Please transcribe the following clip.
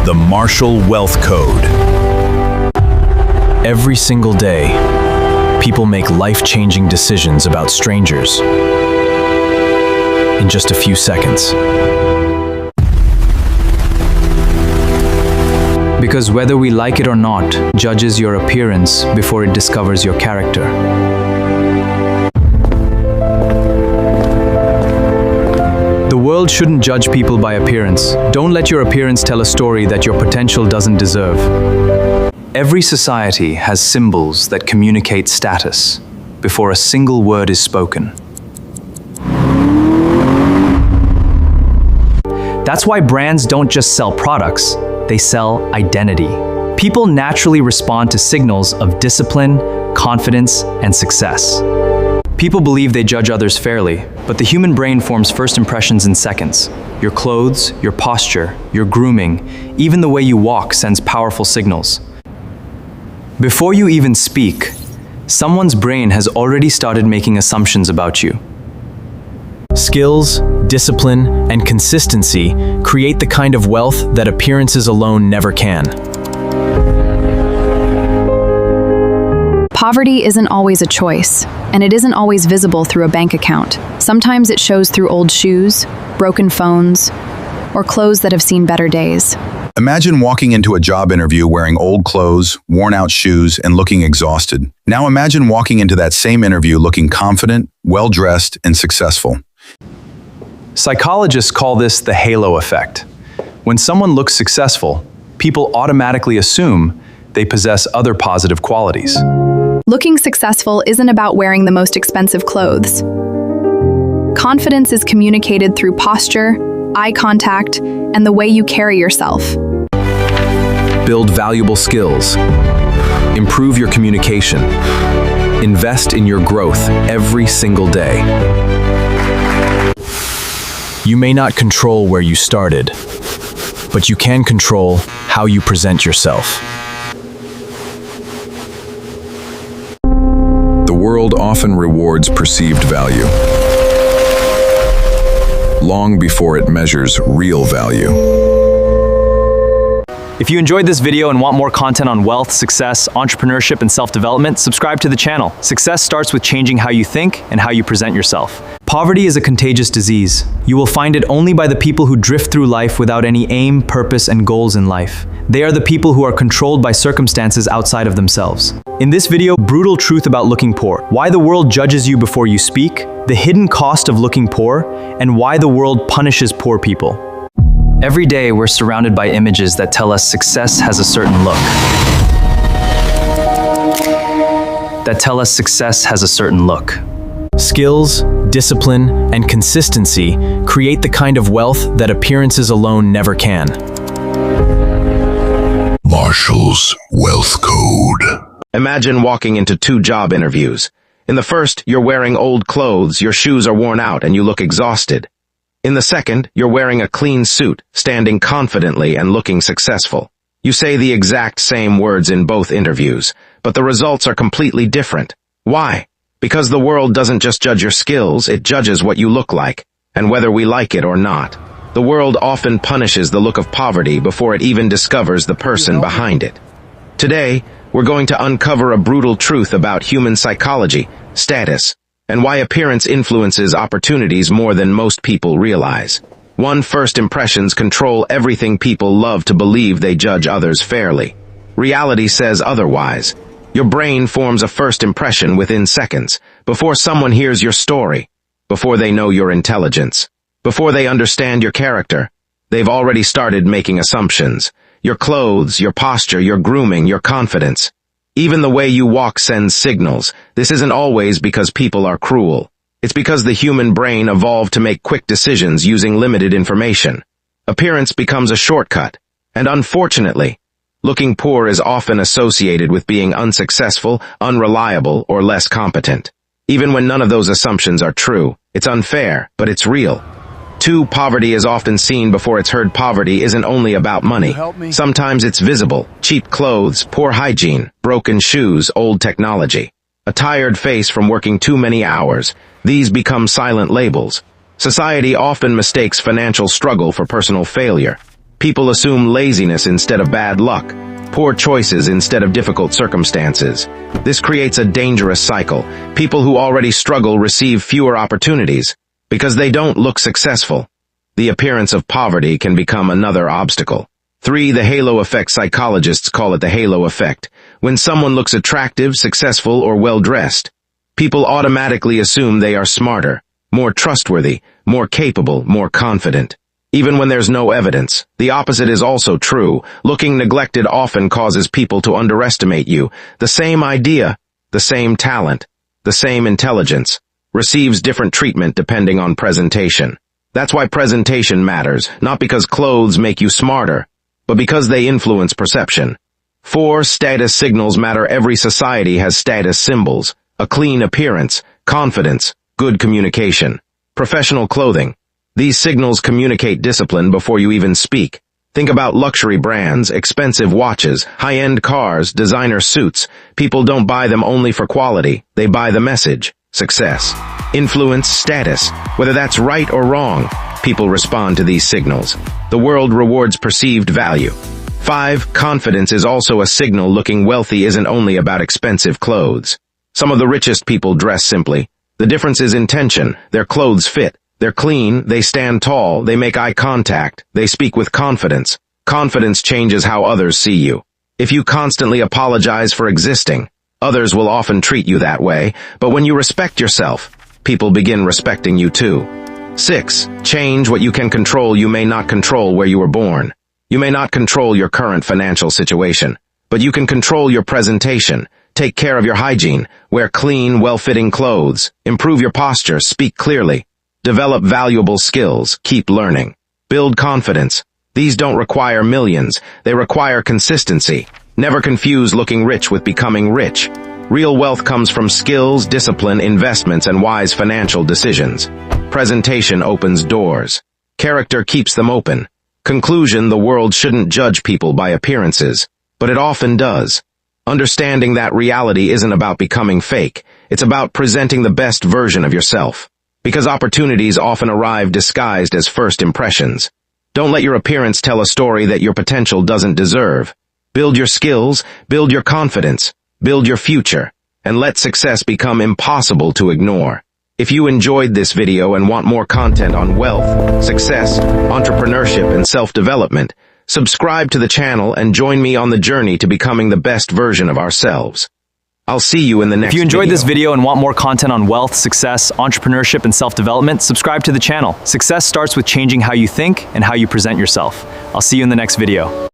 The Marshall Wealth Code. Every single day, people make life-changing decisions about strangers in just a few seconds. Because whether we like it or not, judges your appearance before it discovers your character. The world shouldn't judge people by appearance. Don't let your appearance tell a story that your potential doesn't deserve. Every society has symbols that communicate status before a single word is spoken. That's why brands don't just sell products, they sell identity. People naturally respond to signals of discipline, confidence, and success. People believe they judge others fairly, but the human brain forms first impressions in seconds. Your clothes, your posture, your grooming, even the way you walk sends powerful signals. Before you even speak, someone's brain has already started making assumptions about you. Skills, discipline, and consistency create the kind of wealth that appearances alone never can. Poverty isn't always a choice, and it isn't always visible through a bank account. Sometimes it shows through old shoes, broken phones, or clothes that have seen better days. Imagine walking into a job interview wearing old clothes, worn-out shoes, and looking exhausted. Now imagine walking into that same interview looking confident, well-dressed, and successful. Psychologists call this the halo effect. When someone looks successful, people automatically assume they possess other positive qualities. Looking successful isn't about wearing the most expensive clothes. Confidence is communicated through posture, eye contact, and the way you carry yourself. Build valuable skills. Improve your communication. Invest in your growth every single day. You may not control where you started, but you can control how you present yourself. The world often rewards perceived value, long before it measures real value. If you enjoyed this video and want more content on wealth, success, entrepreneurship, and self-development, subscribe to the channel. Success starts with changing how you think and how you present yourself. Poverty is a contagious disease. You will find it only by the people who drift through life without any aim, purpose, and goals in life. They are the people who are controlled by circumstances outside of themselves. In this video, brutal truth about looking poor, why the world judges you before you speak, the hidden cost of looking poor, and why the world punishes poor people. Every day, we're surrounded by images that tell us success has a certain look. Skills, discipline, and consistency create the kind of wealth that appearances alone never can. Marshall's Wealth Code. Imagine walking into 2 job interviews. In the first, you're wearing old clothes, your shoes are worn out, and you look exhausted. In the second, you're wearing a clean suit, standing confidently and looking successful. You say the exact same words in both interviews, but the results are completely different. Why? Because the world doesn't just judge your skills, it judges what you look like, and whether we like it or not. The world often punishes the look of poverty before it even discovers the person behind it. Today, we're going to uncover a brutal truth about human psychology, status, and why appearance influences opportunities more than most people realize. First impressions control everything. People love to believe they judge others fairly. Reality says otherwise. Your brain forms a first impression within seconds, before someone hears your story, before they know your intelligence, before they understand your character. They've already started making assumptions. Your clothes, your posture, your grooming, your confidence. Even the way you walk sends signals. This isn't always because people are cruel. It's because the human brain evolved to make quick decisions using limited information. Appearance becomes a shortcut. And unfortunately, looking poor is often associated with being unsuccessful, unreliable, or less competent. Even when none of those assumptions are true, it's unfair, but it's real. 2, poverty is often seen before it's heard. Poverty isn't only about money. Sometimes it's visible. Cheap clothes, poor hygiene, broken shoes, old technology. A tired face from working too many hours. These become silent labels. Society often mistakes financial struggle for personal failure. People assume laziness instead of bad luck, poor choices instead of difficult circumstances. This creates a dangerous cycle. People who already struggle receive fewer opportunities because they don't look successful. The appearance of poverty can become another obstacle. 3. The halo effect. Psychologists call it the halo effect. When someone looks attractive, successful, or well-dressed, people automatically assume they are smarter, more trustworthy, more capable, more confident. Even when there's no evidence, the opposite is also true. Looking neglected often causes people to underestimate you. The same idea, the same talent, the same intelligence, receives different treatment depending on presentation. That's why presentation matters, not because clothes make you smarter, but because they influence perception. 4. Status signals matter. Every society has status symbols: a clean appearance, confidence, good communication, professional clothing. These signals communicate discipline before you even speak. Think about luxury brands, expensive watches, high-end cars, designer suits. People don't buy them only for quality. They buy the message: success, influence, status. Whether that's right or wrong, people respond to these signals. The world rewards perceived value. 5. Confidence is also a signal. Looking wealthy isn't only about expensive clothes. Some of the richest people dress simply. The difference is intention. Their clothes fit. They're clean, they stand tall, they make eye contact, they speak with confidence. Confidence changes how others see you. If you constantly apologize for existing, others will often treat you that way, but when you respect yourself, people begin respecting you too. 6. Change what you can control. You may not control where you were born. You may not control your current financial situation, but you can control your presentation. Take care of your hygiene, wear clean, well-fitting clothes, improve your posture, speak clearly. Develop valuable skills, keep learning. Build confidence. These don't require millions, they require consistency. Never confuse looking rich with becoming rich. Real wealth comes from skills, discipline, investments, and wise financial decisions. Presentation opens doors. Character keeps them open. Conclusion: the world shouldn't judge people by appearances, but it often does. Understanding that reality isn't about becoming fake, it's about presenting the best version of yourself. Because opportunities often arrive disguised as first impressions. Don't let your appearance tell a story that your potential doesn't deserve. Build your skills, build your confidence, build your future, and let success become impossible to ignore. If you enjoyed this video and want more content on wealth, success, entrepreneurship, and self-development, subscribe to the channel and join me on the journey to becoming the best version of ourselves. I'll see you in the next video. If you enjoyed this video and want more content on wealth, success, entrepreneurship, and self-development, subscribe to the channel. Success starts with changing how you think and how you present yourself. I'll see you in the next video.